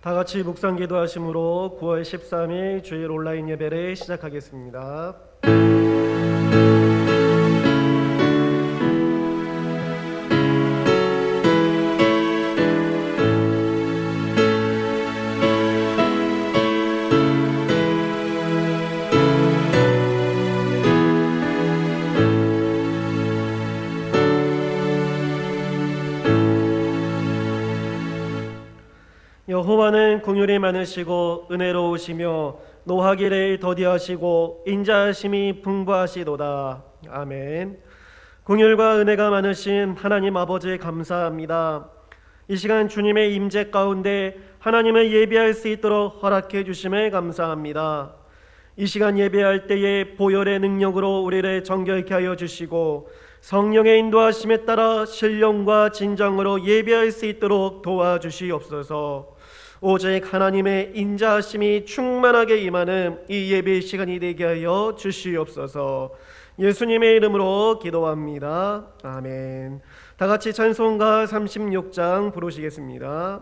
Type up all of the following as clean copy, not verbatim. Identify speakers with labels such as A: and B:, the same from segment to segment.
A: 다 같이 묵상 기도하심으로 9월 13일 주일 온라인 예배를 시작하겠습니다. 여호와는 긍휼이 많으시고 은혜로우시며 노하기를 더디하시고 인자하심이 풍부하시도다. 아멘. 긍휼과 은혜가 많으신 하나님 아버지 감사합니다. 이 시간 주님의 임재 가운데 하나님을 예배할 수 있도록 허락해 주심을 감사합니다. 이 시간 예배할 때에 보혈의 능력으로 우리를 정결케 하여 주시고 성령의 인도하심에 따라 신령과 진정으로 예배할 수 있도록 도와주시옵소서. 오직 하나님의 인자하심이 충만하게 임하는 이 예배 시간이 되게 하여 주시옵소서. 예수님의 이름으로 기도합니다. 아멘. 다 같이 찬송가 36장 부르시겠습니다.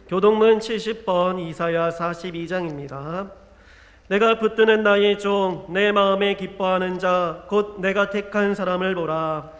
A: 교동문 70번 이사야 42장입니다. 내가 붙드는 나의 종 내 마음에 기뻐하는 자 곧 내가 택한 사람을 보라.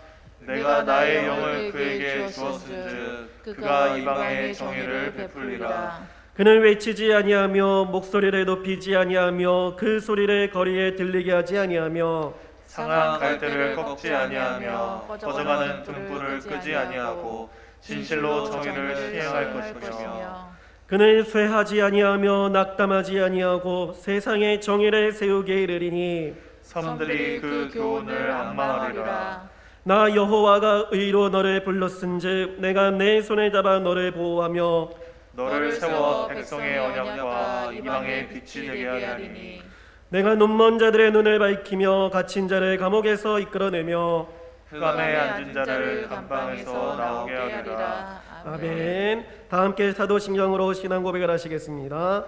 B: 내가 나의 영을 그에게 주었은즉 그가 이방의 정의를 베풀리라.
A: 그는 외치지 아니하며 목소리를 높이지 아니하며 그 소리를 거리에 들리게 하지 아니하며
B: 상한 갈대를 꺾지 아니하며 꺼져가는 등불을 끄지 아니하고 진실로 정의를 시행할 것이며
A: 그는 쇠하지 아니하며 낙담하지 아니하고 세상의 정의를 세우게 이르리니
B: 섬들이 그 교훈을 앙망하리라.
A: 나 여호와가 의로 너를 불렀은즉 내가 내 손에 잡아 너를 보호하며
B: 너를 세워 백성의 언약과 이방의 빛이 되게 하리니
A: 내가 눈먼 자들의 눈을 밝히며 갇힌 자를 감옥에서 이끌어내며
B: 흑암에 앉은 자를 감방에서 나오게 하리라.
A: 아멘. 다 함께 사도신경으로 신앙 고백을 하시겠습니다.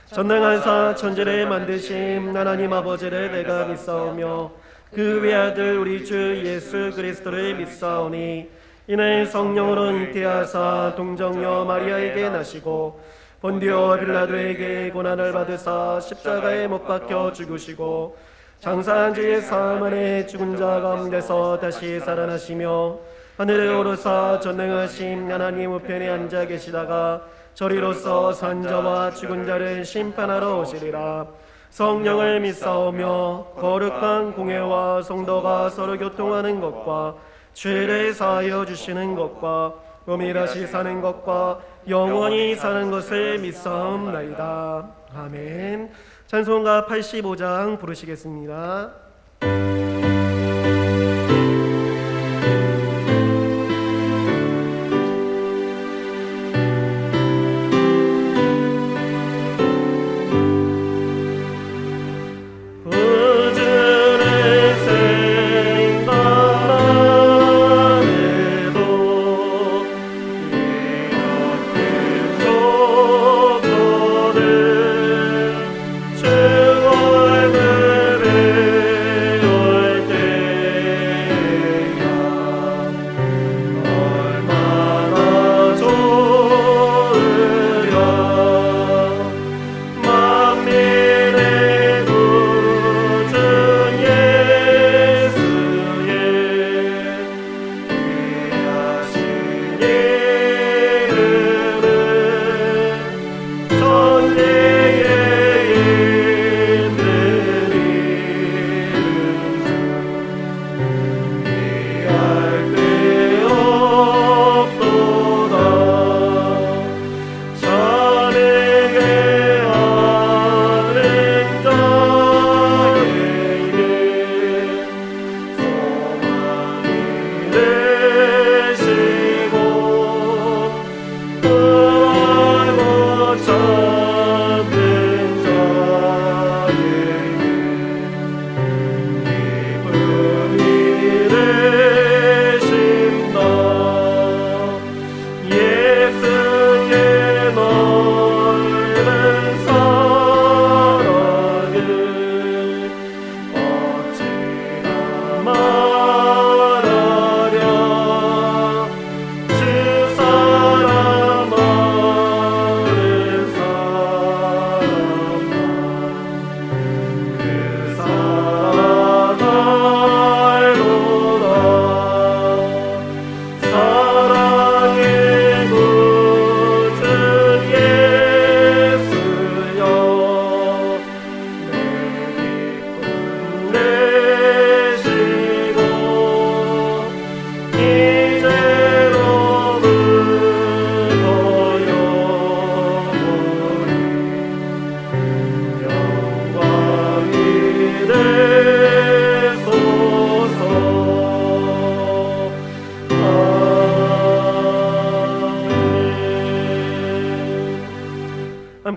A: 전능하사 천지를 만드신 하나님 아버지를 내가 믿사오며 그 외아들 우리 주 예수 그리스도를 믿사오니 이는 성령으로 잉태하사 동정녀 마리아에게 나시고 본디오 빌라도에게 고난을 받으사 십자가에 못 박혀 죽으시고 장사한 지 사흘 만에 죽은 자 가운데서 다시 살아나시며 하늘에 오르사 전능하신 하나님 우편에 앉아 계시다가 저리로서 산자와 죽은 자를 심판하러 오시리라. 성령을 믿사오며 거룩한 공회와 성도가 서로 교통하는 것과 죄를 사하여 주시는 것과 몸이 다시 사는 것과 영원히 사는 것을 믿사옵나이다. 아멘. 찬송가 85장 부르시겠습니다.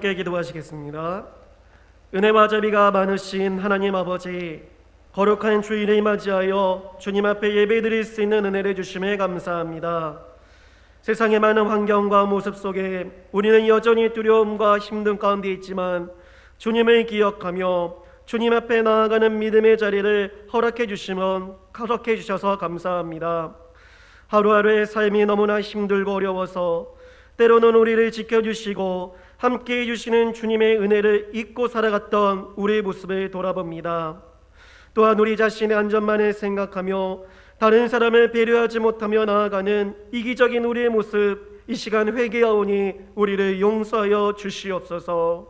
A: 함께 기도하시겠습니다. 은혜와 자비가 많으신 하나님 아버지, 거룩한 주일을 맞이하여 주님 앞에 예배드릴 수 있는 은혜를 주심에 감사합니다. 세상의 많은 환경과 모습 속에 우리는 여전히 두려움과 힘든 가운데 있지만 주님을 기억하며 주님 앞에 나아가는 믿음의 자리를 허락해 주셔서 감사합니다. 하루하루의 삶이 너무나 힘들고 어려워서 때로는 우리를 지켜주시고 함께해 주시는 주님의 은혜를 잊고 살아갔던 우리의 모습을 돌아봅니다. 또한 우리 자신의 안전만을 생각하며 다른 사람을 배려하지 못하며 나아가는 이기적인 우리의 모습, 이 시간 회개하오니 우리를 용서하여 주시옵소서.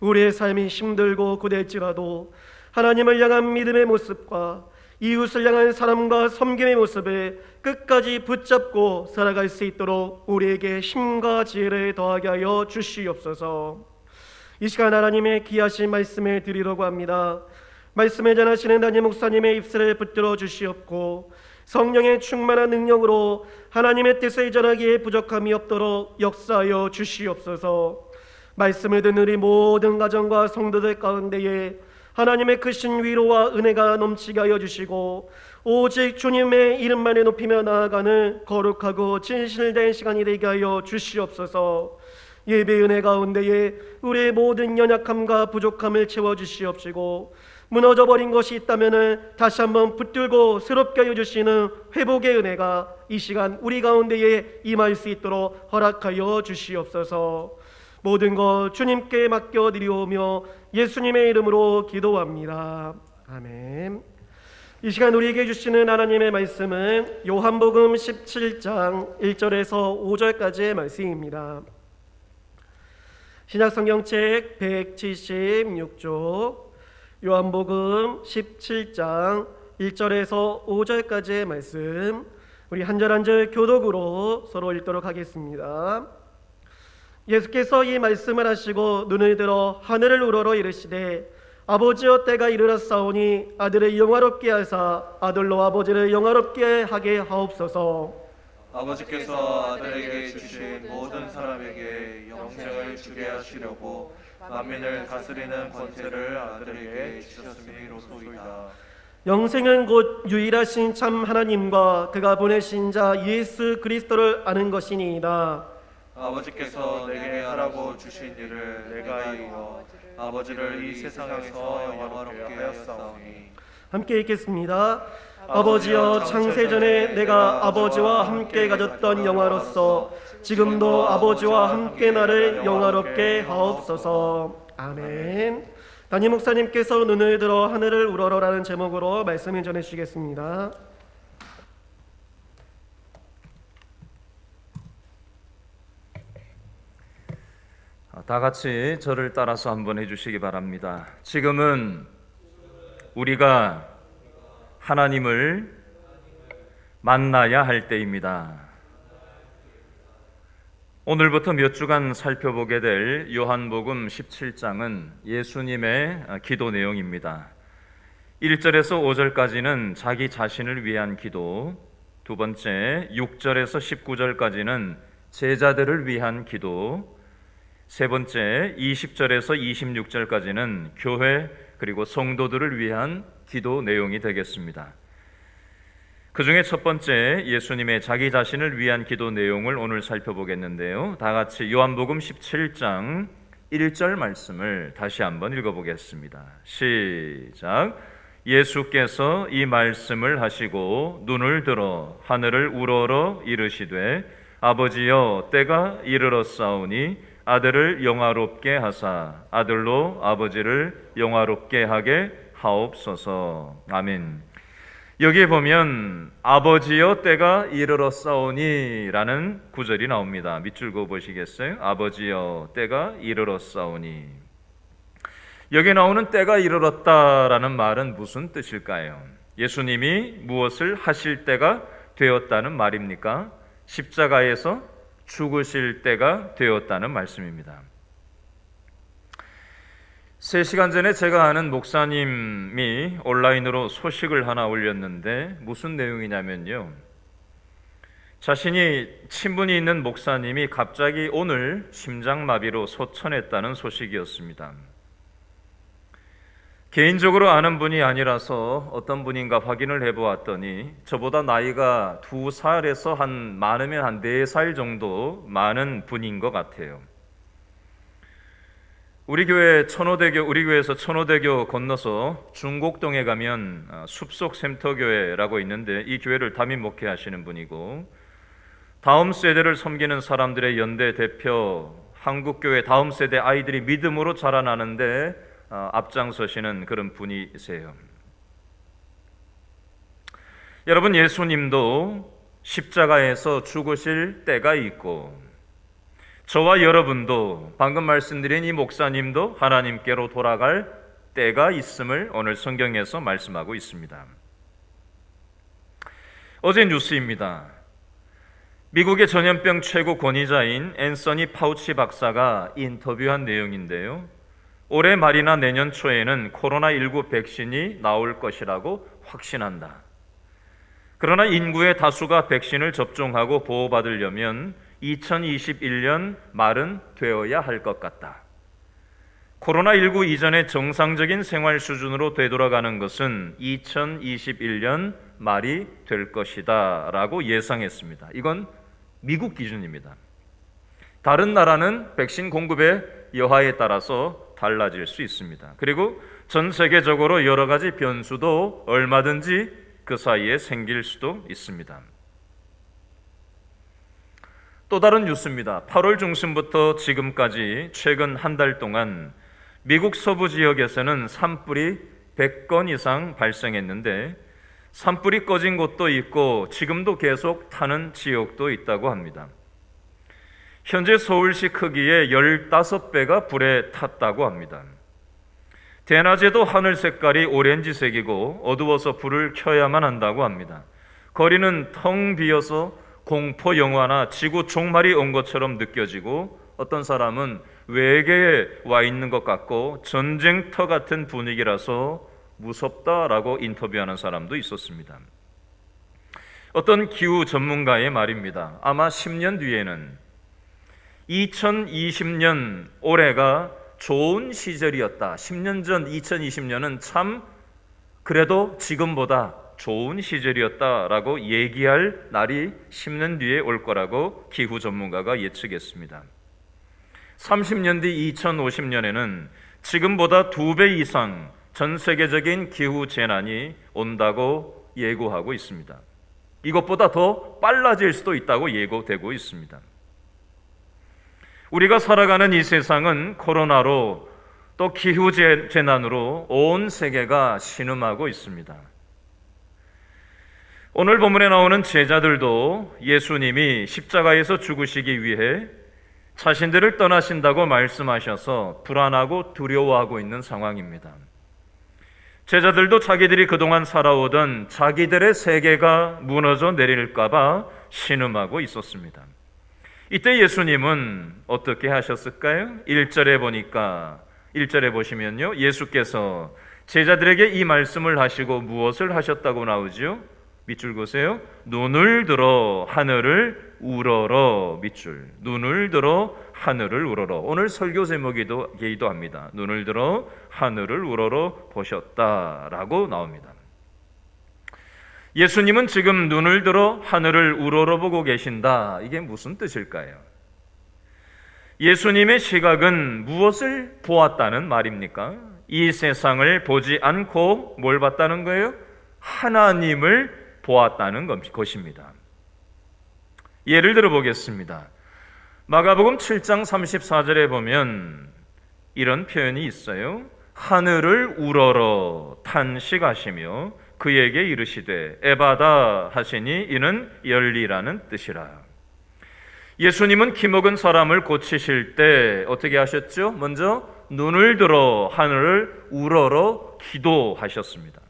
A: 우리의 삶이 힘들고 고될지라도 하나님을 향한 믿음의 모습과 이웃을 향한 사랑과 섬김의 모습을 끝까지 붙잡고 살아갈 수 있도록 우리에게 힘과 지혜를 더하게 하여 주시옵소서. 이 시간 하나님의 귀하신 말씀을 드리려고 합니다. 말씀을 전하시는 담임 목사님의 입술을 붙들어 주시옵고 성령의 충만한 능력으로 하나님의 뜻을 전하기에 부족함이 없도록 역사하여 주시옵소서. 말씀을 듣는 우리 모든 가정과 성도들 가운데에 하나님의 크신 위로와 은혜가 넘치게 하여 주시고 오직 주님의 이름만을 높이며 나아가는 거룩하고 진실된 시간이 되게 하여 주시옵소서. 예배 은혜 가운데에 우리의 모든 연약함과 부족함을 채워주시옵시고, 무너져버린 것이 있다면 다시 한번 붙들고 새롭게 하여 주시는 회복의 은혜가 이 시간 우리 가운데에 임할 수 있도록 허락하여 주시옵소서. 모든 것 주님께 맡겨드리오며 예수님의 이름으로 기도합니다. 아멘. 이 시간 우리에게 주시는 하나님의 말씀은 요한복음 17장 1절에서 5절까지의 말씀입니다. 신약성경책 176쪽 요한복음 17장 1절에서 5절까지의 말씀, 우리 한 절 한 절 교독으로 서로 읽도록 하겠습니다. 예수께서 이 말씀을 하시고 눈을 들어 하늘을 우러러 이르시되, 아버지여 때가 이르렀사오니 아들을 영화롭게 하사 아들로 아버지를 영화롭게 하게 하옵소서.
B: 아버지께서 아들에게 주신 모든 사람에게 영생을 주게 하시려고 만민을 다스리는 권세를 아들에게 주셨음이로소이다.
A: 영생은 곧 유일하신 참 하나님과 그가 보내신 자 예수 그리스도를 아는 것이니이다.
B: 아버지께서 내게 하라고 주신 일을 내가 이루어 아버지를 이 세상에서 영화롭게 하였사오니.
A: 함께 읽겠습니다. 아버지여, 창세전에 내가 아버지와 함께 가졌던 영화로서 지금도 아버지와 함께 나를 영화롭게 하옵소서. 아멘. 담임 목사님께서 눈을 들어 하늘을 우러러라는 제목으로 말씀을 전해주시겠습니다.
C: 다 같이 저를 따라서 한번 해주시기 바랍니다. 지금은 우리가 하나님을 만나야 할 때입니다. 오늘부터 몇 주간 살펴보게 될 요한복음 17장은 예수님의 기도 내용입니다. 1절에서 5절까지는 자기 자신을 위한 기도, 두 번째 6절에서 19절까지는 제자들을 위한 기도, 세 번째 20절에서 26절까지는 교회 그리고 성도들을 위한 기도 내용이 되겠습니다. 그 중에 첫 번째 예수님의 자기 자신을 위한 기도 내용을 오늘 살펴보겠는데요. 다 같이 요한복음 17장 1절 말씀을 다시 한번 읽어보겠습니다. 시작. 예수께서 이 말씀을 하시고 눈을 들어 하늘을 우러러 이르시되, 아버지여 때가 이르렀사오니 아들을 영화롭게 하사 아들로 아버지를 영화롭게 하게 하옵소서. 아멘. 여기에 보면 아버지여 때가 이르렀사오니 라는 구절이 나옵니다. 밑줄 그어 보시겠어요? 아버지여 때가 이르렀사오니. 여기에 나오는 때가 이르렀다라는 말은 무슨 뜻일까요? 예수님이 무엇을 하실 때가 되었다는 말입니까? 십자가에서 죽으실 때가 되었다는 말씀입니다. 3시간 전에 제가 아는 목사님이 온라인으로 소식을 하나 올렸는데 무슨 내용이냐면요, 자신이 친분이 있는 목사님이 갑자기 오늘 심장마비로 소천했다는 소식이었습니다. 개인적으로 아는 분이 아니라서 어떤 분인가 확인을 해보았더니 저보다 나이가 2살에서 많으면 한 4살 정도 많은 분인 것 같아요. 우리 교회에서 천호대교 건너서 중곡동에 가면 숲속샘터교회라고 있는데 이 교회를 담임 목회하시는 분이고, 다음 세대를 섬기는 사람들의 연대 대표, 한국교회 다음 세대 아이들이 믿음으로 자라나는데 앞장서시는 그런 분이세요. 여러분, 예수님도 십자가에서 죽으실 때가 있고, 저와 여러분도 방금 말씀드린 이 목사님도 하나님께로 돌아갈 때가 있음을 오늘 성경에서 말씀하고 있습니다. 어제 뉴스입니다. 미국의 전염병 최고 권위자인 앤서니 파우치 박사가 인터뷰한 내용인데요, 올해 말이나 내년 초에는 코로나19 백신이 나올 것이라고 확신한다. 그러나 인구의 다수가 백신을 접종하고 보호받으려면 2021년 말은 되어야 할 것 같다. 코로나19 이전의 정상적인 생활 수준으로 되돌아가는 것은 2021년 말이 될 것이다 라고 예상했습니다. 이건 미국 기준입니다. 다른 나라는 백신 공급의 여하에 따라서 달라질 수 있습니다. 그리고 전 세계적으로 여러 가지 변수도 얼마든지 그 사이에 생길 수도 있습니다. 또 다른 뉴스입니다. 8월 중순부터 지금까지 최근 한 달 동안 미국 서부 지역에서는 산불이 100건 이상 발생했는데 산불이 꺼진 곳도 있고 지금도 계속 타는 지역도 있다고 합니다. 현재 서울시 크기의 15배가 불에 탔다고 합니다. 대낮에도 하늘 색깔이 오렌지색이고 어두워서 불을 켜야만 한다고 합니다. 거리는 텅 비어서 공포 영화나 지구 종말이 온 것처럼 느껴지고 어떤 사람은 외계에 와 있는 것 같고 전쟁터 같은 분위기라서 무섭다라고 인터뷰하는 사람도 있었습니다. 어떤 기후 전문가의 말입니다. 아마 10년 뒤에는 2020년 올해가 좋은 시절이었다. 10년 전 2020년은 참 그래도 지금보다 좋은 시절이었다라고 얘기할 날이 10년 뒤에 올 거라고 기후 전문가가 예측했습니다. 30년 뒤 2050년에는 지금보다 2배 이상 전 세계적인 기후 재난이 온다고 예고하고 있습니다. 이것보다 더 빨라질 수도 있다고 예고되고 있습니다. 우리가 살아가는 이 세상은 코로나로 또 기후 재난으로 온 세계가 신음하고 있습니다. 오늘 본문에 나오는 제자들도 예수님이 십자가에서 죽으시기 위해 자신들을 떠나신다고 말씀하셔서 불안하고 두려워하고 있는 상황입니다. 제자들도 자기들이 그동안 살아오던 자기들의 세계가 무너져 내릴까 봐 신음하고 있었습니다. 이때 예수님은 어떻게 하셨을까요? 1절에 보시면요, 예수께서 제자들에게 이 말씀을 하시고 무엇을 하셨다고 나오죠? 밑줄 보세요. 눈을 들어 하늘을 우러러. 밑줄. 눈을 들어 하늘을 우러러. 오늘 설교 제목이기도 합니다. 눈을 들어 하늘을 우러러 보셨다라고 나옵니다. 예수님은 지금 눈을 들어 하늘을 우러러 보고 계신다. 이게 무슨 뜻일까요? 예수님의 시각은 무엇을 보았다는 말입니까? 이 세상을 보지 않고 뭘 봤다는 거예요? 하나님을 보았다는 것입니다. 예를 들어 보겠습니다. 마가복음 7장 34절에 보면 이런 표현이 있어요. 하늘을 우러러 탄식하시며 그에게 이르시되 에바다 하시니 이는 열리라는 뜻이라. 예수님은 기먹은 사람을 고치실 때 어떻게 하셨죠? 먼저 눈을 들어 하늘을 우러러 기도하셨습니다.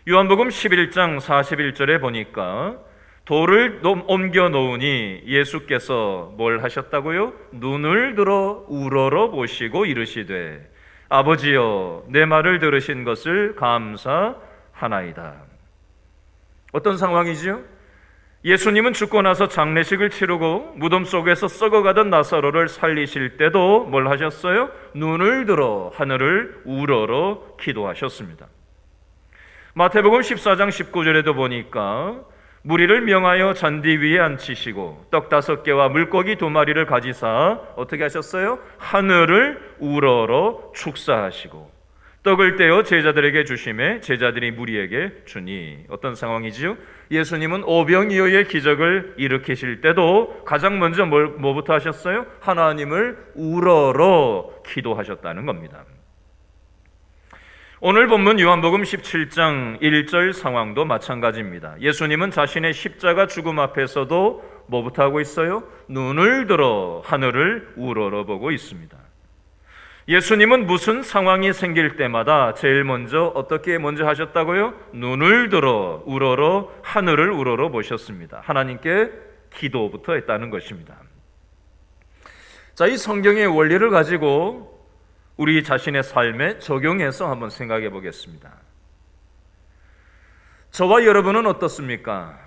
C: 요한복음 11장 41절에 보니까 돌을 옮겨 놓으니 예수께서 뭘 하셨다고요? 눈을 들어 우러러 보시고 이르시되 아버지여 내 말을 들으신 것을 감사하나이다. 어떤 상황이죠? 예수님은 죽고 나서 장례식을 치르고 무덤 속에서 썩어가던 나사로를 살리실 때도 뭘 하셨어요? 눈을 들어 하늘을 우러러 기도하셨습니다. 마태복음 14장 19절에도 보니까 무리를 명하여 잔디 위에 앉히시고 떡 5개와 물고기 2마리를 가지사 어떻게 하셨어요? 하늘을 우러러 축사하시고 떡을 떼어 제자들에게 주심에 제자들이 무리에게 주니. 어떤 상황이지요? 예수님은 오병이어의 기적을 일으키실 때도 가장 먼저 뭐부터 하셨어요? 하나님을 우러러 기도하셨다는 겁니다. 오늘 본문 요한복음 17장 1절 상황도 마찬가지입니다. 예수님은 자신의 십자가 죽음 앞에서도 뭐부터 하고 있어요? 눈을 들어 하늘을 우러러 보고 있습니다. 예수님은 무슨 상황이 생길 때마다 제일 먼저 어떻게 먼저 하셨다고요? 눈을 들어 우러러 하늘을 우러러 보셨습니다. 하나님께 기도부터 했다는 것입니다. 자, 이 성경의 원리를 가지고 우리 자신의 삶에 적용해서 한번 생각해 보겠습니다. 저와 여러분은 어떻습니까?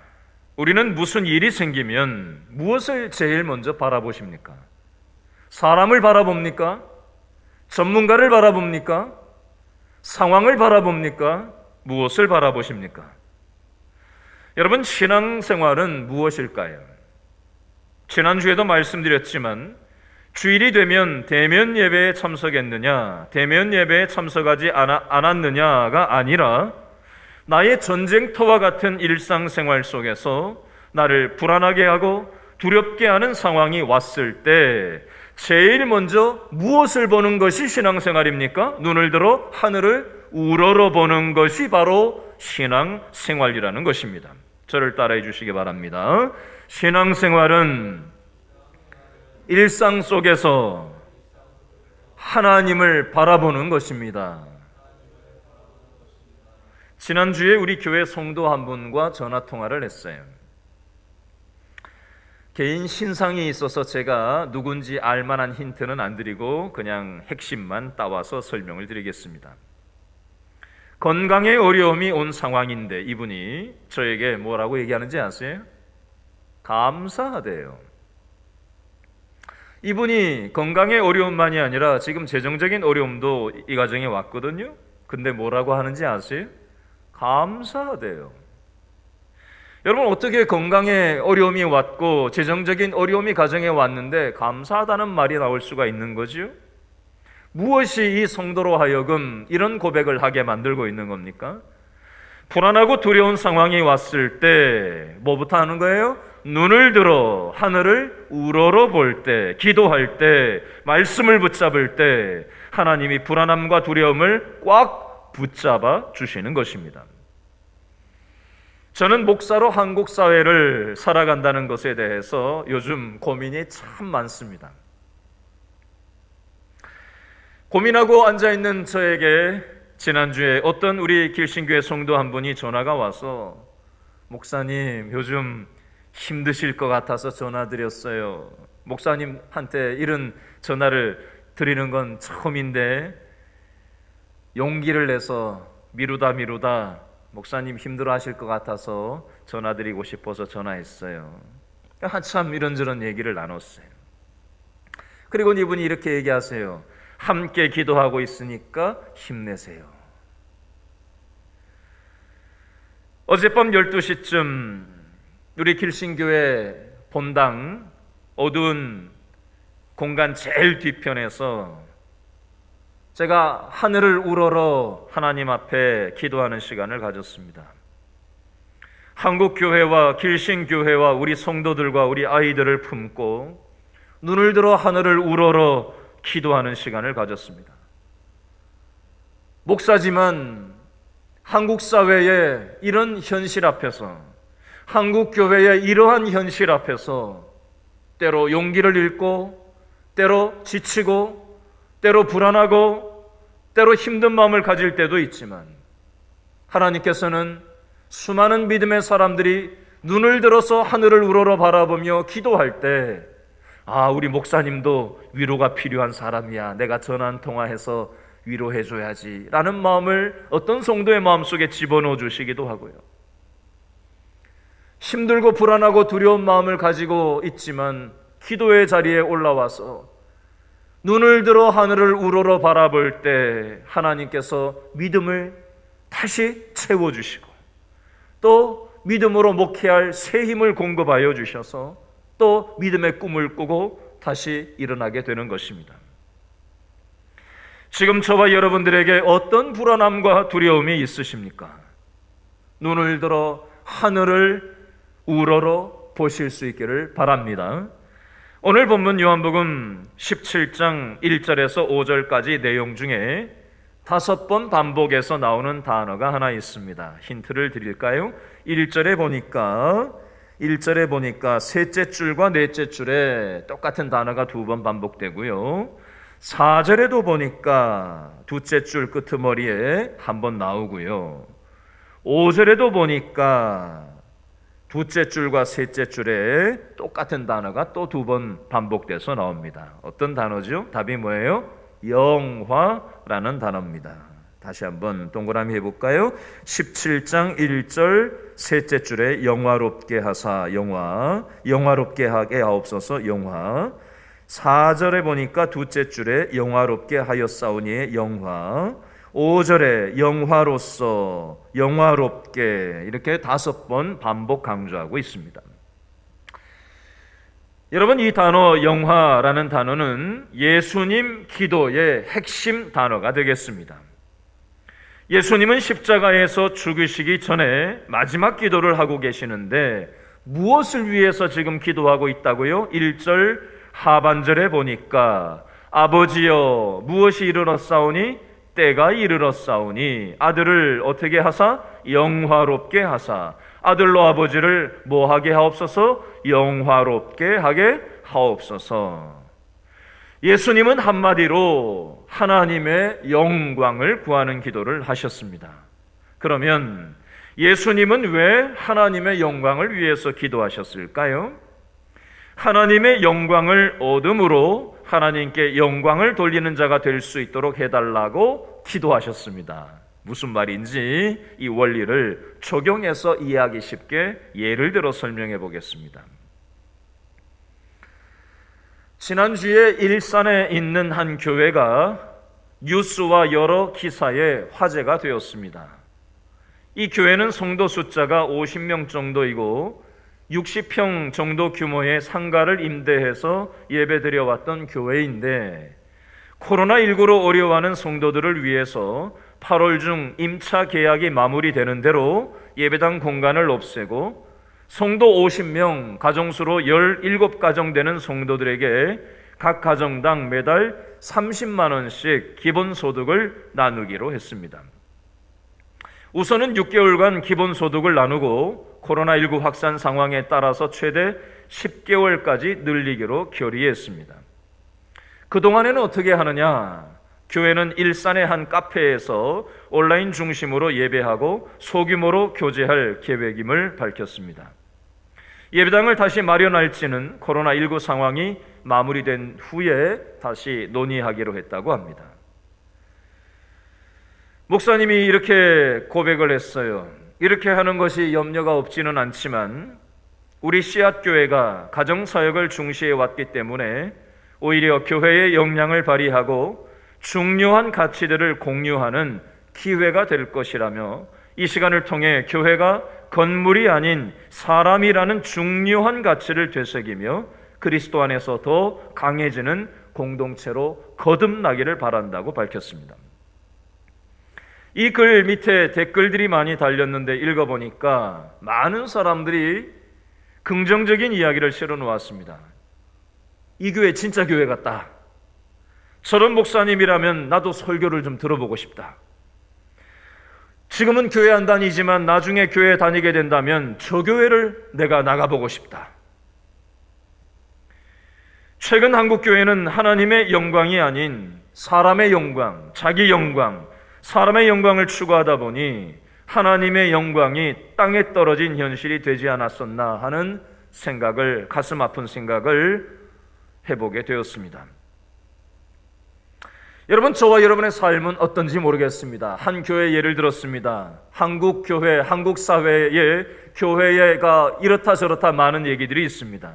C: 우리는 무슨 일이 생기면 무엇을 제일 먼저 바라보십니까? 사람을 바라봅니까? 전문가를 바라봅니까? 상황을 바라봅니까? 무엇을 바라보십니까? 여러분, 신앙생활은 무엇일까요? 지난주에도 말씀드렸지만 주일이 되면 대면 예배에 참석했느냐, 대면 예배에 참석하지 않았느냐가 아니라 나의 전쟁터와 같은 일상생활 속에서 나를 불안하게 하고 두렵게 하는 상황이 왔을 때 제일 먼저 무엇을 보는 것이 신앙생활입니까? 눈을 들어 하늘을 우러러 보는 것이 바로 신앙생활이라는 것입니다. 저를 따라해 주시기 바랍니다. 신앙생활은 일상 속에서 하나님을 바라보는 것입니다. 지난주에 우리 교회 성도 한 분과 전화통화를 했어요. 개인 신상이 있어서 제가 누군지 알만한 힌트는 안 드리고 그냥 핵심만 따와서 설명을 드리겠습니다. 건강에 어려움이 온 상황인데 이분이 저에게 뭐라고 얘기하는지 아세요? 감사하대요. 이분이 건강의 어려움만이 아니라 지금 재정적인 어려움도 이 가정에 왔거든요. 근데 뭐라고 하는지 아세요? 감사하대요. 여러분, 어떻게 건강에 어려움이 왔고 재정적인 어려움이 가정에 왔는데 감사하다는 말이 나올 수가 있는 거지요? 무엇이 이 성도로 하여금 이런 고백을 하게 만들고 있는 겁니까? 불안하고 두려운 상황이 왔을 때 뭐부터 하는 거예요? 눈을 들어 하늘을 우러러 볼 때, 기도할 때, 말씀을 붙잡을 때 하나님이 불안함과 두려움을 꽉 붙잡아 주시는 것입니다. 저는 목사로 한국 사회를 살아간다는 것에 대해서 요즘 고민이 참 많습니다. 고민하고 앉아있는 저에게 지난주에 어떤 우리 길신교회 성도 한 분이 전화가 와서 목사님, 요즘 힘드실 것 같아서 전화드렸어요. 목사님한테 이런 전화를 드리는 건 처음인데 용기를 내서 미루다 목사님 힘들어하실 것 같아서 전화드리고 싶어서 전화했어요. 한참 이런저런 얘기를 나눴어요. 그리고 이분이 이렇게 얘기하세요. 함께 기도하고 있으니까 힘내세요. 어젯밤 12시쯤 우리 길신교회 본당 어두운 공간 제일 뒤편에서 제가 하늘을 우러러 하나님 앞에 기도하는 시간을 가졌습니다. 한국교회와 길신교회와 우리 성도들과 우리 아이들을 품고 눈을 들어 하늘을 우러러 기도하는 시간을 가졌습니다. 목사지만 한국 사회의 이런 현실 앞에서, 한국교회의 이러한 현실 앞에서 때로 용기를 잃고, 때로 지치고, 때로 불안하고, 때로 힘든 마음을 가질 때도 있지만 하나님께서는 수많은 믿음의 사람들이 눈을 들어서 하늘을 우러러 바라보며 기도할 때 우리 목사님도 위로가 필요한 사람이야. 내가 전화 한 통화해서 위로해줘야지 라는 마음을 어떤 성도의 마음속에 집어넣어 주시기도 하고요. 힘들고 불안하고 두려운 마음을 가지고 있지만 기도의 자리에 올라와서 눈을 들어 하늘을 우러러 바라볼 때 하나님께서 믿음을 다시 채워주시고 또 믿음으로 목회할 새 힘을 공급하여 주셔서 또 믿음의 꿈을 꾸고 다시 일어나게 되는 것입니다. 지금 저와 여러분들에게 어떤 불안함과 두려움이 있으십니까? 눈을 들어 하늘을 우러러 보실 수 있기를 바랍니다. 오늘 본문 요한복음 17장 1절에서 5절까지 내용 중에 5번 반복해서 나오는 단어가 하나 있습니다. 힌트를 드릴까요? 1절에 보니까 셋째 줄과 넷째 줄에 똑같은 단어가 2번 반복되고요. 4절에도 보니까 둘째 줄 끄트머리에 한 번 나오고요. 5절에도 보니까 둘째 줄과 셋째 줄에 똑같은 단어가 또 2번 반복돼서 나옵니다. 어떤 단어죠? 답이 뭐예요? 영화라는 단어입니다. 다시 한번 동그라미 해볼까요? 17장 1절 셋째 줄에 영화롭게 하사 영화, 영화롭게 하게 하옵소서 영화. 4절에 보니까 둘째 줄에 영화롭게 하였사오니의 영화, 5절에 영화로서, 영화롭게 이렇게 5번 반복 강조하고 있습니다. 여러분, 이 단어 영화라는 단어는 예수님 기도의 핵심 단어가 되겠습니다. 예수님은 십자가에서 죽으시기 전에 마지막 기도를 하고 계시는데 무엇을 위해서 지금 기도하고 있다고요? 1절 하반절에 보니까 아버지여 무엇이 이르렀사오니 때가 이르렀사오니 아들을 어떻게 하사? 영화롭게 하사. 아들로 아버지를 뭐하게 하옵소서? 영화롭게 하게 하옵소서. 예수님은 한마디로 하나님의 영광을 구하는 기도를 하셨습니다. 그러면 예수님은 왜 하나님의 영광을 위해서 기도하셨을까요? 하나님의 영광을 얻음으로 하나님께 영광을 돌리는 자가 될 수 있도록 해달라고 기도하셨습니다. 무슨 말인지 이 원리를 적용해서 이해하기 쉽게 예를 들어 설명해 보겠습니다. 지난주에 일산에 있는 한 교회가 뉴스와 여러 기사에 화제가 되었습니다. 이 교회는 성도 숫자가 50명 정도이고 60평 정도 규모의 상가를 임대해서 예배드려왔던 교회인데 코로나19로 어려워하는 성도들을 위해서 8월 중 임차 계약이 마무리되는 대로 예배당 공간을 없애고 성도 50명, 가정수로 17가정 되는 성도들에게 각 가정당 매달 30만 원씩 기본소득을 나누기로 했습니다. 우선은 6개월간 기본소득을 나누고 코로나19 확산 상황에 따라서 최대 10개월까지 늘리기로 결의했습니다. 그동안에는 어떻게 하느냐? 교회는 일산의 한 카페에서 온라인 중심으로 예배하고 소규모로 교제할 계획임을 밝혔습니다. 예배당을 다시 마련할지는 코로나19 상황이 마무리된 후에 다시 논의하기로 했다고 합니다. 목사님이 이렇게 고백을 했어요. 이렇게 하는 것이 염려가 없지는 않지만 우리 씨앗교회가 가정사역을 중시해 왔기 때문에 오히려 교회의 역량을 발휘하고 중요한 가치들을 공유하는 기회가 될 것이라며 이 시간을 통해 교회가 건물이 아닌 사람이라는 중요한 가치를 되새기며 그리스도 안에서 더 강해지는 공동체로 거듭나기를 바란다고 밝혔습니다. 이 글 밑에 댓글들이 많이 달렸는데 읽어보니까 많은 사람들이 긍정적인 이야기를 실어 놓았습니다. 이 교회 진짜 교회 같다. 저런 목사님이라면 나도 설교를 좀 들어보고 싶다. 지금은 교회 안 다니지만 나중에 교회 다니게 된다면 저 교회를 내가 나가보고 싶다. 최근 한국 교회는 하나님의 영광이 아닌 사람의 영광, 자기 영광, 사람의 영광을 추구하다 보니 하나님의 영광이 땅에 떨어진 현실이 되지 않았었나 하는 생각을, 가슴 아픈 생각을 해보게 되었습니다. 여러분, 저와 여러분의 삶은 어떤지 모르겠습니다. 한 교회 예를 들었습니다. 한국 교회, 한국 사회에 교회가 이렇다 저렇다 많은 얘기들이 있습니다.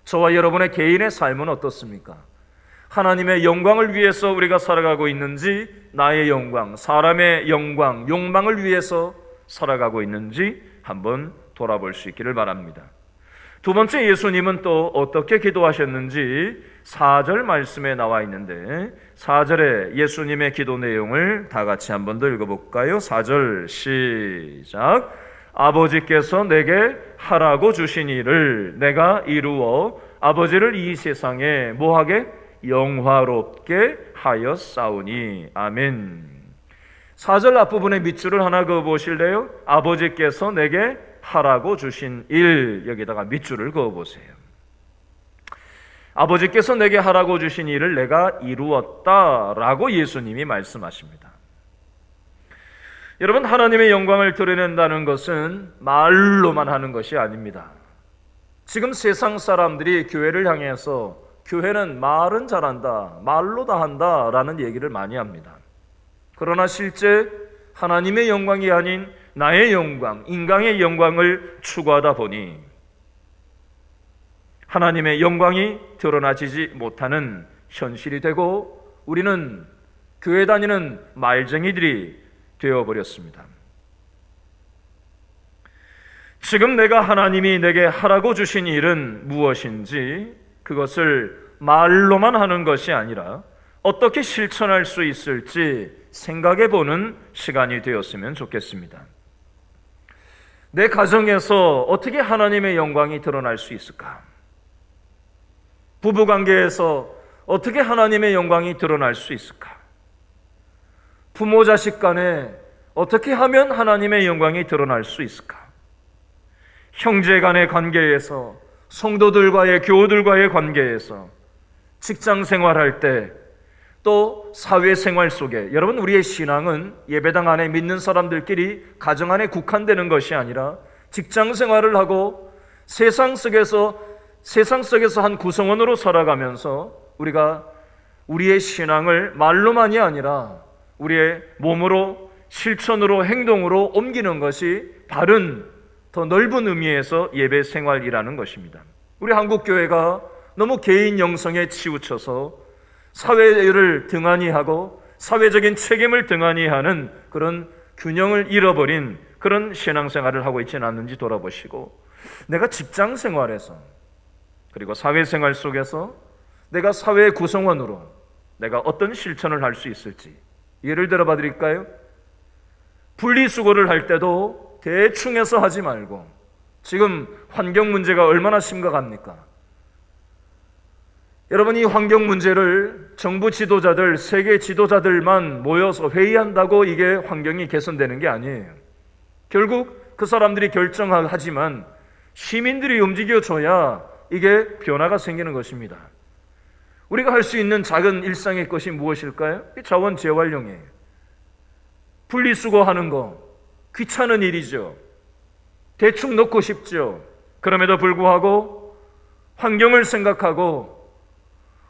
C: 저와 여러분의 개인의 삶은 어떻습니까? 하나님의 영광을 위해서 우리가 살아가고 있는지, 나의 영광, 사람의 영광, 욕망을 위해서 살아가고 있는지 한번 돌아볼 수 있기를 바랍니다. 두 번째, 예수님은 또 어떻게 기도하셨는지 4절 말씀에 나와 있는데 4절에 예수님의 기도 내용을 다 같이 한번 더 읽어볼까요? 4절 시작. 아버지께서 내게 하라고 주신 일을 내가 이루어 아버지를 이 세상에 뭐하게? 영화롭게 하였사오니. 아멘. 4절 앞부분의 밑줄을 하나 그어보실래요? 아버지께서 내게 하라고 주신 일, 여기다가 밑줄을 그어보세요. 아버지께서 내게 하라고 주신 일을 내가 이루었다라고 예수님이 말씀하십니다. 여러분, 하나님의 영광을 드러낸다는 것은 말로만 하는 것이 아닙니다. 지금 세상 사람들이 교회를 향해서 교회는 말은 잘한다, 말로 다 한다라는 얘기를 많이 합니다. 그러나 실제 하나님의 영광이 아닌 나의 영광, 인간의 영광을 추구하다 보니 하나님의 영광이 드러나지지 못하는 현실이 되고 우리는 교회 다니는 말쟁이들이 되어버렸습니다. 지금 내가 하나님이 내게 하라고 주신 일은 무엇인지 그것을 말로만 하는 것이 아니라 어떻게 실천할 수 있을지 생각해 보는 시간이 되었으면 좋겠습니다. 내 가정에서 어떻게 하나님의 영광이 드러날 수 있을까? 부부관계에서 어떻게 하나님의 영광이 드러날 수 있을까? 부모 자식 간에 어떻게 하면 하나님의 영광이 드러날 수 있을까? 형제 간의 관계에서, 성도들과의, 교우들과의 관계에서, 직장 생활할 때, 또 사회생활 속에, 여러분, 우리의 신앙은 예배당 안에 믿는 사람들끼리 가정 안에 국한되는 것이 아니라 직장 생활을 하고 세상 속에서 한 구성원으로 살아가면서 우리가 우리의 신앙을 말로만이 아니라 우리의 몸으로, 실천으로, 행동으로 옮기는 것이 바른, 더 넓은 의미에서 예배 생활이라는 것입니다. 우리 한국교회가 너무 개인 영성에 치우쳐서 사회를 등한히 하고 사회적인 책임을 등한히 하는 그런 균형을 잃어버린 그런 신앙생활을 하고 있지는 않는지 돌아보시고, 내가 직장 생활에서 그리고 사회생활 속에서 내가 사회의 구성원으로 내가 어떤 실천을 할 수 있을지 예를 들어 봐 드릴까요? 분리수거를 할 때도 대충 해서 하지 말고, 지금 환경 문제가 얼마나 심각합니까? 여러분, 이 환경 문제를 정부 지도자들, 세계 지도자들만 모여서 회의한다고 이게 환경이 개선되는 게 아니에요. 결국 그 사람들이 결정하지만 시민들이 움직여줘야 이게 변화가 생기는 것입니다. 우리가 할 수 있는 작은 일상의 것이 무엇일까요? 자원 재활용이에요. 분리수거하는 거 귀찮은 일이죠. 대충 넣고 싶죠. 그럼에도 불구하고 환경을 생각하고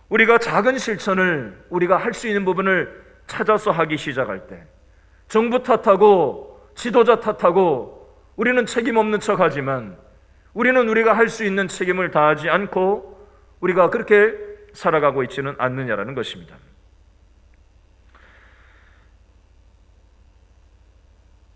C: 우리가 작은 실천을, 우리가 할 수 있는 부분을 찾아서 하기 시작할 때, 정부 탓하고 지도자 탓하고 우리는 책임 없는 척하지만 우리는 우리가 할 수 있는 책임을 다하지 않고 우리가 그렇게 살아가고 있지는 않느냐라는 것입니다.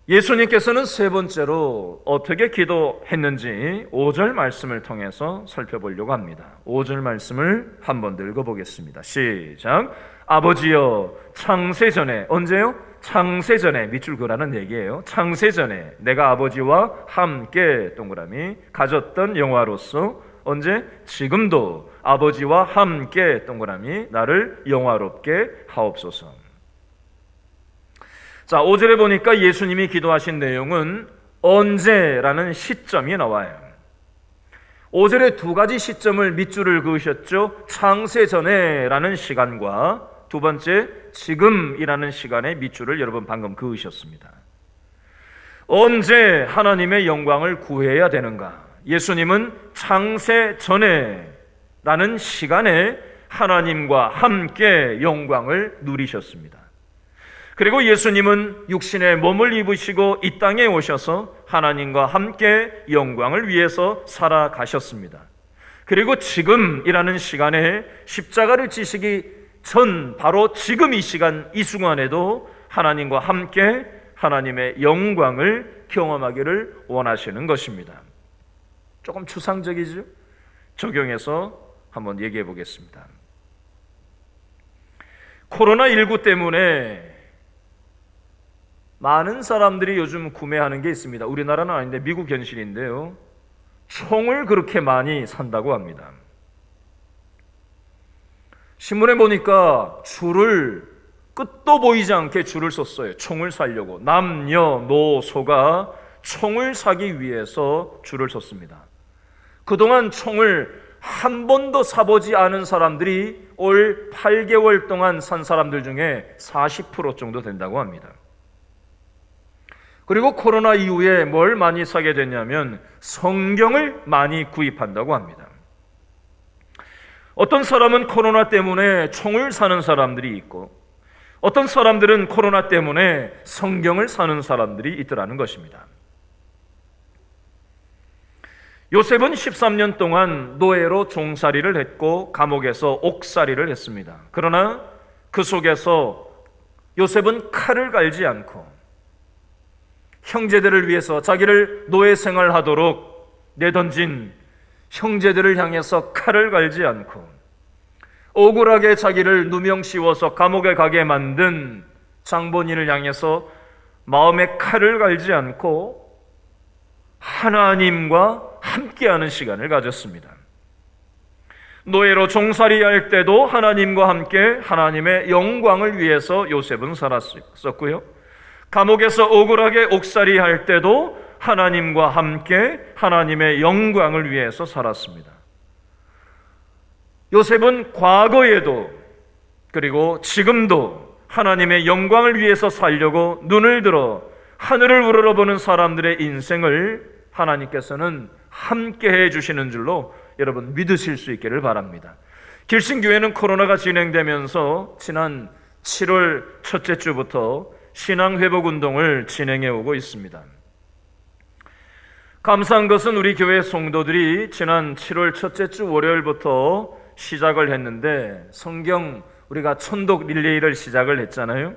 C: 예수님께서는 세 번째로 어떻게 기도했는지 5절 말씀을 통해서 살펴보려고 합니다. 5절 말씀을 한번 읽어보겠습니다. 시작. 아버지여, 창세전에, 언제요? 창세전에, 밑줄 그라는 얘기예요. 창세전에 내가 아버지와 함께 동그라미 가졌던 영화로서, 언제? 지금도 아버지와 함께 동그라미 나를 영화롭게 하옵소서. 자, 5절에 보니까 예수님이 기도하신 내용은 언제라는 시점이 나와요. 5절에 두 가지 시점을 밑줄을 그으셨죠. 창세전에라는 시간과 두 번째 지금이라는 시간에 밑줄을 여러분 방금 그으셨습니다. 언제 하나님의 영광을 구해야 되는가? 예수님은 창세전에라는 시간에 하나님과 함께 영광을 누리셨습니다. 그리고 예수님은 육신의 몸을 입으시고 이 땅에 오셔서 하나님과 함께 영광을 위해서 살아가셨습니다. 그리고 지금이라는 시간에 십자가를 지시기 전, 바로 지금 이 시간, 이 순간에도 하나님과 함께 하나님의 영광을 경험하기를 원하시는 것입니다. 조금 추상적이죠? 적용해서 한번 얘기해 보겠습니다. 코로나19 때문에 많은 사람들이 요즘 구매하는 게 있습니다. 우리나라는 아닌데 미국 현실인데요. 총을 그렇게 많이 산다고 합니다. 신문에 보니까 줄을, 끝도 보이지 않게 줄을 섰어요. 총을 사려고. 남녀노소가 총을 사기 위해서 줄을 섰습니다. 그동안 총을 한 번도 사보지 않은 사람들이 올 8개월 동안 산 사람들 중에 40% 정도 된다고 합니다. 그리고 코로나 이후에 뭘 많이 사게 됐냐면 성경을 많이 구입한다고 합니다. 어떤 사람은 코로나 때문에 총을 사는 사람들이 있고, 어떤 사람들은 코로나 때문에 성경을 사는 사람들이 있더라는 것입니다. 요셉은 13년 동안 노예로 종살이를 했고 감옥에서 옥살이를 했습니다. 그러나 그 속에서 요셉은 칼을 갈지 않고 형제들을 위해서 자기를 노예 생활하도록 내던진 형제들을 향해서 칼을 갈지 않고 억울하게 자기를 누명 씌워서 감옥에 가게 만든 장본인을 향해서 마음에 칼을 갈지 않고 하나님과 함께하는 시간을 가졌습니다. 노예로 종살이할 때도 하나님과 함께 하나님의 영광을 위해서 요셉은 살았었고요. 감옥에서 억울하게 옥살이할 때도 하나님과 함께 하나님의 영광을 위해서 살았습니다. 요셉은 과거에도 그리고 지금도 하나님의 영광을 위해서 살려고 눈을 들어 하늘을 우러러보는 사람들의 인생을 하나님께서는 함께 해주시는 줄로 여러분 믿으실 수 있기를 바랍니다. 길신교회는 코로나가 진행되면서 지난 7월 첫째 주부터 신앙회복운동을 진행해 오고 있습니다. 감사한 것은 우리 교회 성도들이 지난 7월 첫째 주 월요일부터 시작을 했는데 성경 우리가 천독 릴레이를 시작을 했잖아요.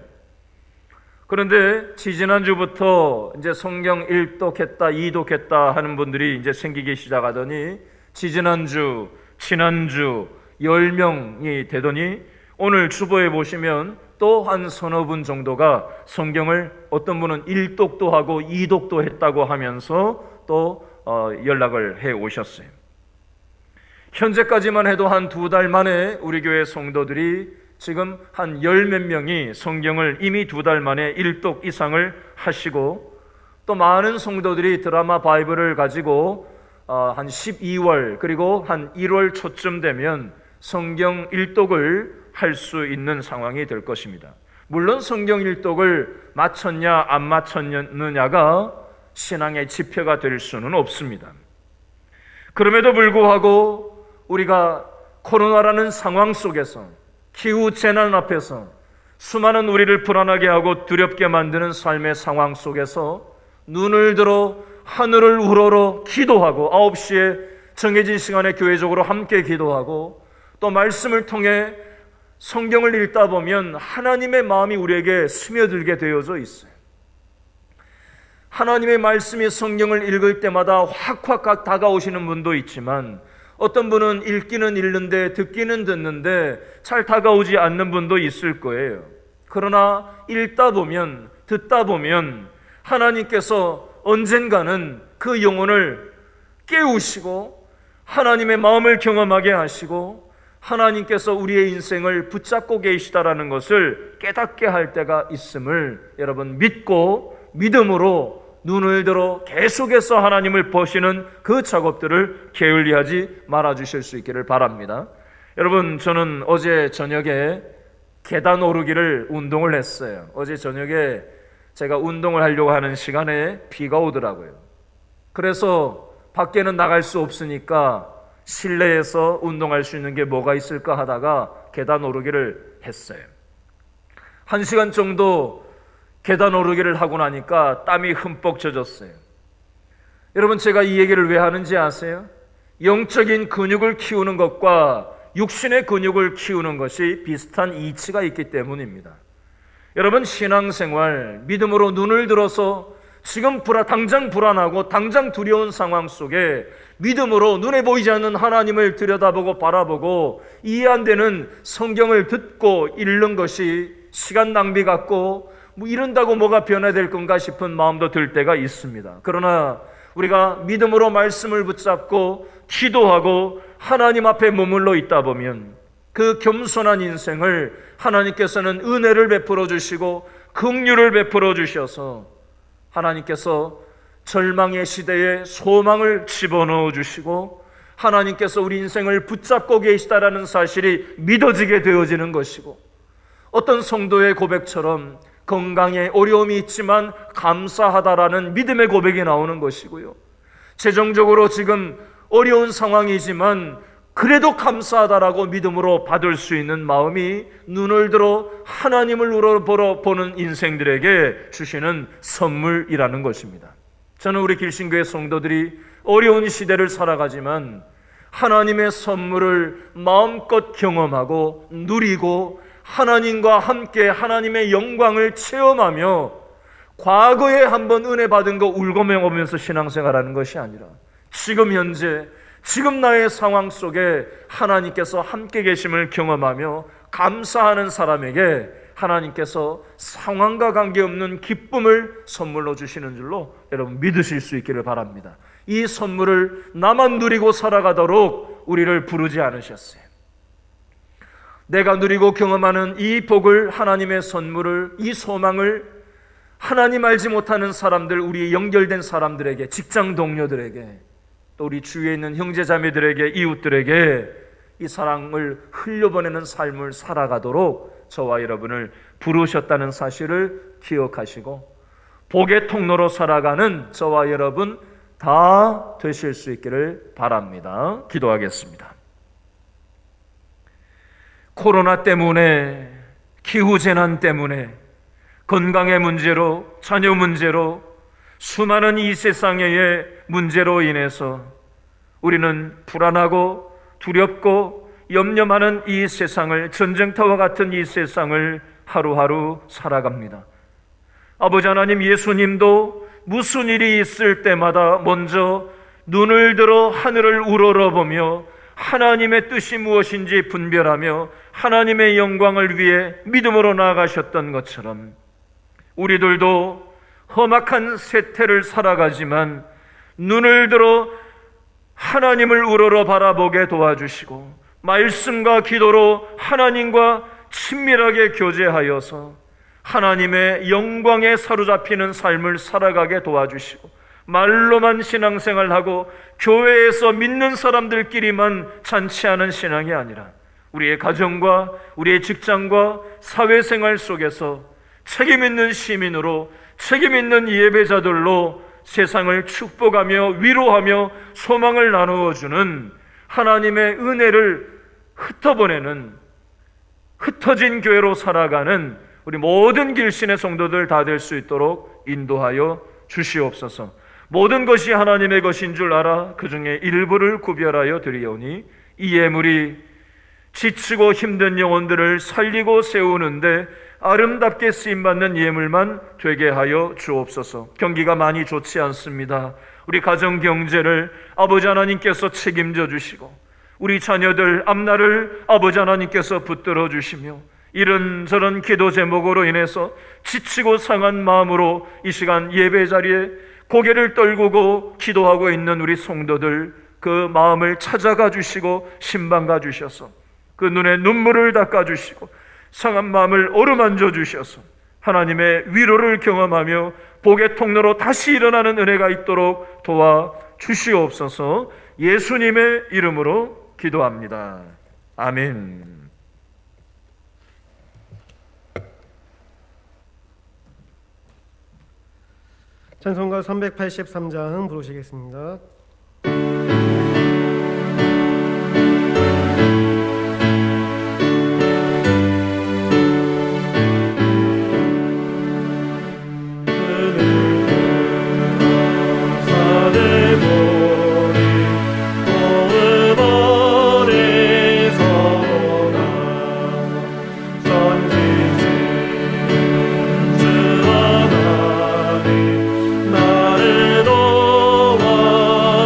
C: 그런데 지지난주부터 이제 성경 1독했다, 2독했다 하는 분들이 이제 생기기 시작하더니 지지난주, 지난주 10명이 되더니 오늘 주보에 보시면 또 한 서너 분 정도가 성경을 어떤 분은 1독도 하고 2독도 했다고 하면서 또 연락을 해 오셨어요. 현재까지만 해도 한 2달 만에 우리 교회 성도들이 지금 한 10몇 명이 성경을 이미 2달 만에 1독 이상을 하시고 또 많은 성도들이 드라마 바이블을 가지고 한 12월 그리고 한 1월 초쯤 되면 성경 1독을 할 수 있는 상황이 될 것입니다. 물론 성경 1독을 마쳤냐 안 마쳤느냐가 신앙의 지표가 될 수는 없습니다. 그럼에도 불구하고 우리가 코로나라는 상황 속에서 기후재난 앞에서 수많은 우리를 불안하게 하고 두렵게 만드는 삶의 상황 속에서 눈을 들어 하늘을 우러러 기도하고 9시에 정해진 시간에 교회적으로 함께 기도하고 또 말씀을 통해 성경을 읽다 보면 하나님의 마음이 우리에게 스며들게 되어져 있어요. 하나님의 말씀이 성경을 읽을 때마다 확확 다가오시는 분도 있지만 어떤 분은 읽기는 읽는데 듣기는 듣는데 잘 다가오지 않는 분도 있을 거예요. 그러나 읽다 보면 듣다 보면 하나님께서 언젠가는 그 영혼을 깨우시고 하나님의 마음을 경험하게 하시고 하나님께서 우리의 인생을 붙잡고 계시다라는 것을 깨닫게 할 때가 있음을 여러분 믿고 믿음으로 눈을 들어 계속해서 하나님을 보시는 그 작업들을 게을리하지 말아주실 수 있기를 바랍니다. 여러분, 저는 어제 저녁에 계단 오르기를 운동을 했어요. 어제 저녁에 제가 운동을 하려고 하는 시간에 비가 오더라고요. 그래서 밖에는 나갈 수 없으니까 실내에서 운동할 수 있는 게 뭐가 있을까 하다가 계단 오르기를 했어요. 1시간 정도 계단 오르기를 하고 나니까 땀이 흠뻑 젖었어요. 여러분, 제가 이 얘기를 왜 하는지 아세요? 영적인 근육을 키우는 것과 육신의 근육을 키우는 것이 비슷한 이치가 있기 때문입니다. 여러분, 신앙생활, 믿음으로 눈을 들어서 지금 당장 불안하고 당장 두려운 상황 속에 믿음으로 눈에 보이지 않는 하나님을 들여다보고 바라보고 이해 안 되는 성경을 듣고 읽는 것이 시간 낭비 같고 이런다고 뭐가 변화될 건가 싶은 마음도 들 때가 있습니다. 그러나 우리가 믿음으로 말씀을 붙잡고 기도하고 하나님 앞에 머물러 있다 보면 그 겸손한 인생을 하나님께서는 은혜를 베풀어 주시고 긍휼을 베풀어 주셔서 하나님께서 절망의 시대에 소망을 집어넣어 주시고 하나님께서 우리 인생을 붙잡고 계시다라는 사실이 믿어지게 되어지는 것이고 어떤 성도의 고백처럼 건강에 어려움이 있지만 감사하다라는 믿음의 고백이 나오는 것이고요. 재정적으로 지금 어려운 상황이지만 그래도 감사하다라고 믿음으로 받을 수 있는 마음이 눈을 들어 하나님을 우러보러 보는 인생들에게 주시는 선물이라는 것입니다. 저는 우리 길신교회 성도들이 어려운 시대를 살아가지만 하나님의 선물을 마음껏 경험하고 누리고 하나님과 함께 하나님의 영광을 체험하며 과거에 한번 은혜 받은 거 울고 먹으면서 신앙생활하는 것이 아니라 지금 현재 지금 나의 상황 속에 하나님께서 함께 계심을 경험하며 감사하는 사람에게 하나님께서 상황과 관계없는 기쁨을 선물로 주시는 줄로 여러분 믿으실 수 있기를 바랍니다. 이 선물을 나만 누리고 살아가도록 우리를 부르지 않으셨어요. 내가 누리고 경험하는 이 복을, 하나님의 선물을, 이 소망을 하나님 알지 못하는 사람들, 우리 연결된 사람들에게, 직장 동료들에게, 또 우리 주위에 있는 형제자매들에게, 이웃들에게 이 사랑을 흘려보내는 삶을 살아가도록 저와 여러분을 부르셨다는 사실을 기억하시고 복의 통로로 살아가는 저와 여러분 다 되실 수 있기를 바랍니다. 기도하겠습니다. 코로나 때문에, 기후재난 때문에, 건강의 문제로, 자녀 문제로, 수많은 이 세상의 문제로 인해서 우리는 불안하고 두렵고 염려하는 이 세상을, 전쟁터와 같은 이 세상을 하루하루 살아갑니다. 아버지 하나님, 예수님도 무슨 일이 있을 때마다 먼저 눈을 들어 하늘을 우러러보며 하나님의 뜻이 무엇인지 분별하며 하나님의 영광을 위해 믿음으로 나아가셨던 것처럼 우리들도 험악한 세태를 살아가지만 눈을 들어 하나님을 우러러 바라보게 도와주시고 말씀과 기도로 하나님과 친밀하게 교제하여서 하나님의 영광에 사로잡히는 삶을 살아가게 도와주시고 말로만 신앙생활하고 교회에서 믿는 사람들끼리만 잔치하는 신앙이 아니라 우리의 가정과 우리의 직장과 사회생활 속에서 책임 있는 시민으로, 책임 있는 예배자들로 세상을 축복하며 위로하며 소망을 나누어주는 하나님의 은혜를 흩어보내는, 흩어진 교회로 살아가는 우리 모든 길신의 성도들 다 될 수 있도록 인도하여 주시옵소서. 모든 것이 하나님의 것인 줄 알아 그 중에 일부를 구별하여 드리오니 이 예물이 지치고 힘든 영혼들을 살리고 세우는데 아름답게 쓰임받는 예물만 되게 하여 주옵소서. 경기가 많이 좋지 않습니다. 우리 가정 경제를 아버지 하나님께서 책임져 주시고 우리 자녀들 앞날을 아버지 하나님께서 붙들어 주시며 이런저런 기도 제목으로 인해서 지치고 상한 마음으로 이 시간 예배 자리에 고개를 떨구고 기도하고 있는 우리 성도들, 그 마음을 찾아가 주시고 신방가 주셔서 그 눈에 눈물을 닦아 주시고 상한 마음을 어루만져 주셔서 하나님의 위로를 경험하며 복의 통로로 다시 일어나는 은혜가 있도록 도와 주시옵소서. 예수님의 이름으로 기도합니다. 아멘.
A: 찬송가 383장 부르시겠습니다.
D: 나를 도와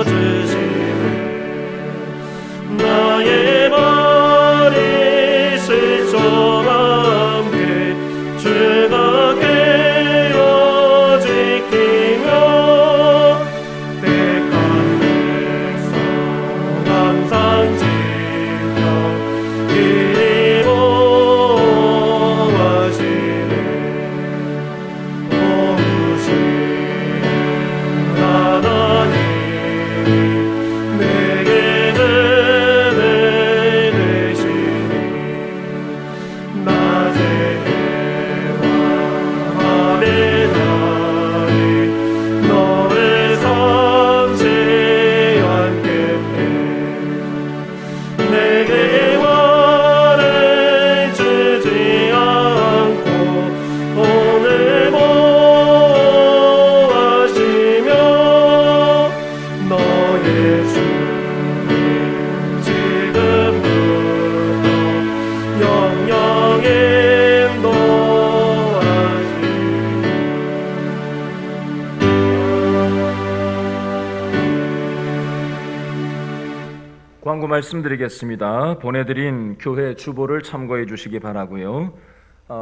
C: 말씀드리겠습니다. 보내드린 교회 주보를 참고해 주시기 바라고요.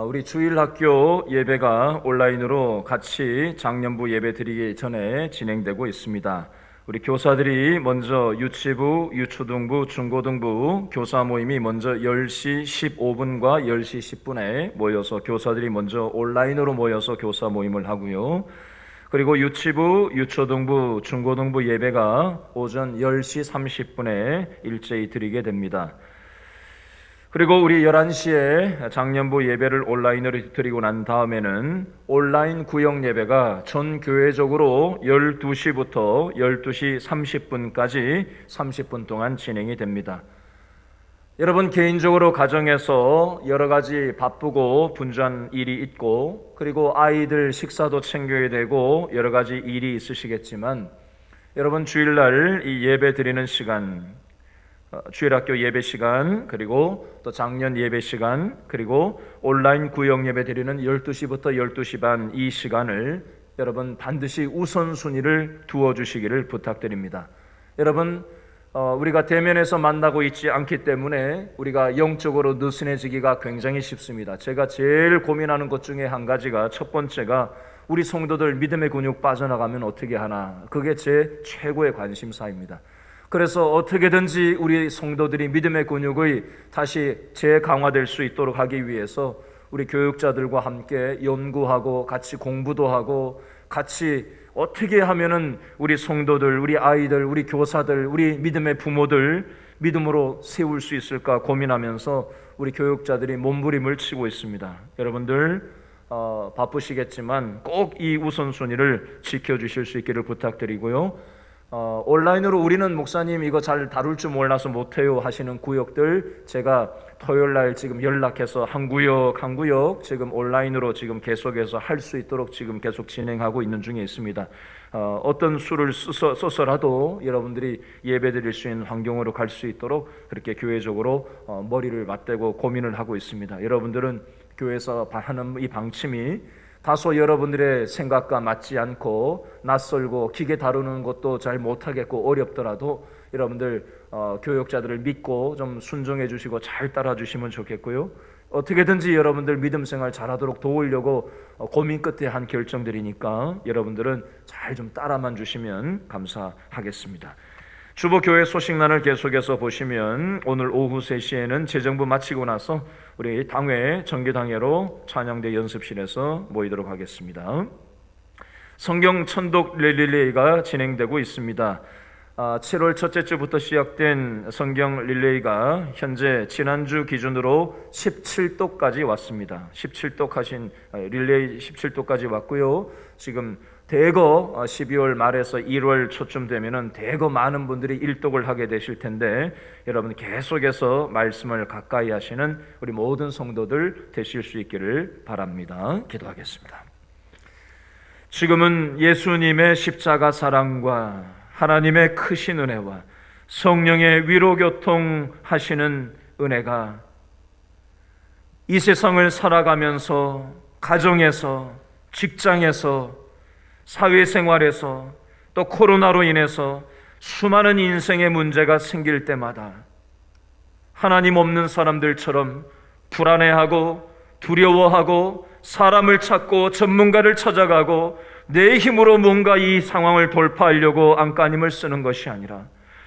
C: 우리 주일학교 예배가 온라인으로 같이 장년부 예배 드리기 전에 진행되고 있습니다. 우리 교사들이 먼저 유치부, 유초등부, 중고등부 교사 모임이 먼저 10시 15분과 10시 10분에 모여서 교사들이 먼저 온라인으로 모여서 교사 모임을 하고요. 그리고 유치부, 유초등부, 중고등부 예배가 오전 10시 30분에 일제히 드리게 됩니다. 그리고 우리 11시에 장년부 예배를 온라인으로 드리고 난 다음에는 온라인 구역 예배가 전 교회적으로 12시부터 12시 30분까지 30분 동안 진행이 됩니다. 여러분 개인적으로 가정에서 여러 가지 바쁘고 분주한 일이 있고 그리고 아이들 식사도 챙겨야 되고 여러 가지 일이 있으시겠지만 여러분 주일날 이 예배 드리는 시간, 주일학교 예배 시간, 그리고 또 작년 예배 시간, 그리고 온라인 구역 예배 드리는 12시부터 12시 반 이 시간을 여러분 반드시 우선순위를 두어주시기를 부탁드립니다. 여러분 우리가 대면에서 만나고 있지 않기 때문에 우리가 영적으로 느슨해지기가 굉장히 쉽습니다. 제가 제일 고민하는 것 중에 한 가지가 첫 번째가 우리 성도들 믿음의 근육 빠져나가면 어떻게 하나, 그게 제 최고의 관심사입니다. 그래서 어떻게든지 우리 성도들이 믿음의 근육의 다시 재강화될 수 있도록 하기 위해서 우리 교육자들과 함께 연구하고 같이 공부도 하고 같이 어떻게 하면은 우리 성도들, 우리 아이들, 우리 교사들, 우리 믿음의 부모들 믿음으로 세울 수 있을까 고민하면서 우리 교육자들이 몸부림을 치고 있습니다. 여러분들 바쁘시겠지만 꼭 이 우선순위를 지켜주실 수 있기를 부탁드리고요. 온라인으로 우리는 목사님 이거 잘 다룰 줄 몰라서 못해요 하시는 구역들 제가 토요일날 지금 연락해서 한 구역 지금 온라인으로 지금 계속해서 할 수 있도록 지금 계속 진행하고 있는 중에 있습니다. 어떤 수를 써서라도 여러분들이 예배 드릴 수 있는 환경으로 갈 수 있도록 그렇게 교회적으로 머리를 맞대고 고민을 하고 있습니다. 여러분들은 교회에서 하는 이 방침이 다소 여러분들의 생각과 맞지 않고 낯설고 기계 다루는 것도 잘 못하겠고 어렵더라도 여러분들 교육자들을 믿고 좀 순종해 주시고 잘 따라 주시면 좋겠고요. 어떻게든지 여러분들 믿음 생활 잘하도록 도우려고 고민 끝에 한 결정들이니까 여러분들은 잘 좀 따라만 주시면 감사하겠습니다. 주보교회 소식란을 계속해서 보시면 오늘 오후 3시에는 재정부 마치고 나서 우리 당회, 정기당회로 찬양대 연습실에서 모이도록 하겠습니다. 성경 천독 릴레이가 진행되고 있습니다. 7월 첫째 주부터 시작된 성경 릴레이가 현재 지난주 기준으로 17도까지 왔습니다. 17도 하신 릴레이 17도까지 왔고요. 지금 대거 12월 말에서 1월 초쯤 되면은 대거 많은 분들이 일독을 하게 되실 텐데 여러분 계속해서 말씀을 가까이 하시는 우리 모든 성도들 되실 수 있기를 바랍니다. 기도하겠습니다. 지금은 예수님의 십자가 사랑과 하나님의 크신 은혜와 성령의 위로교통하시는 은혜가 이 세상을 살아가면서 가정에서 직장에서 사회생활에서 또 코로나로 인해서 수많은 인생의 문제가 생길 때마다 하나님 없는 사람들처럼 불안해하고 두려워하고 사람을 찾고 전문가를 찾아가고 내 힘으로 뭔가 이 상황을 돌파하려고 안간힘을 쓰는 것이 아니라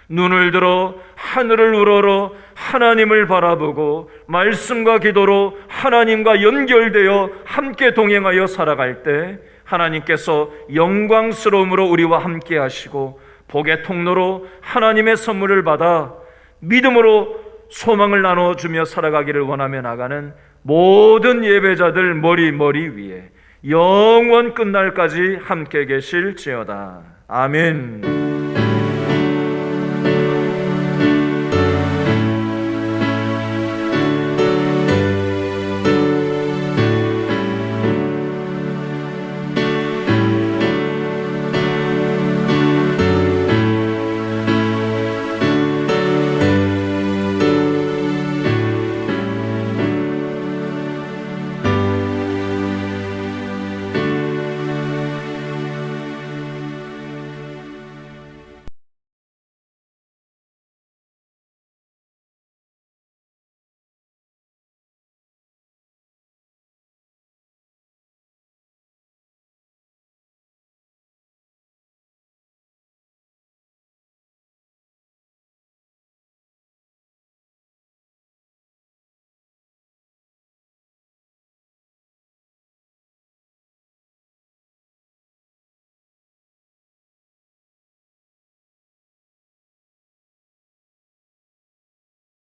C: 눈을 들어 하늘을 우러러 하나님을 바라보고 말씀과 기도로 하나님과 연결되어 함께 동행하여 살아갈 때 하나님께서 영광스러움으로 우리와 함께 하시고 복의 통로로 하나님의 선물을 받아 믿음으로 소망을 나눠주며 살아가기를 원하며 나가는 모든 예배자들 머리 위에 영원 끝날까지 함께 계실지어다. 아멘.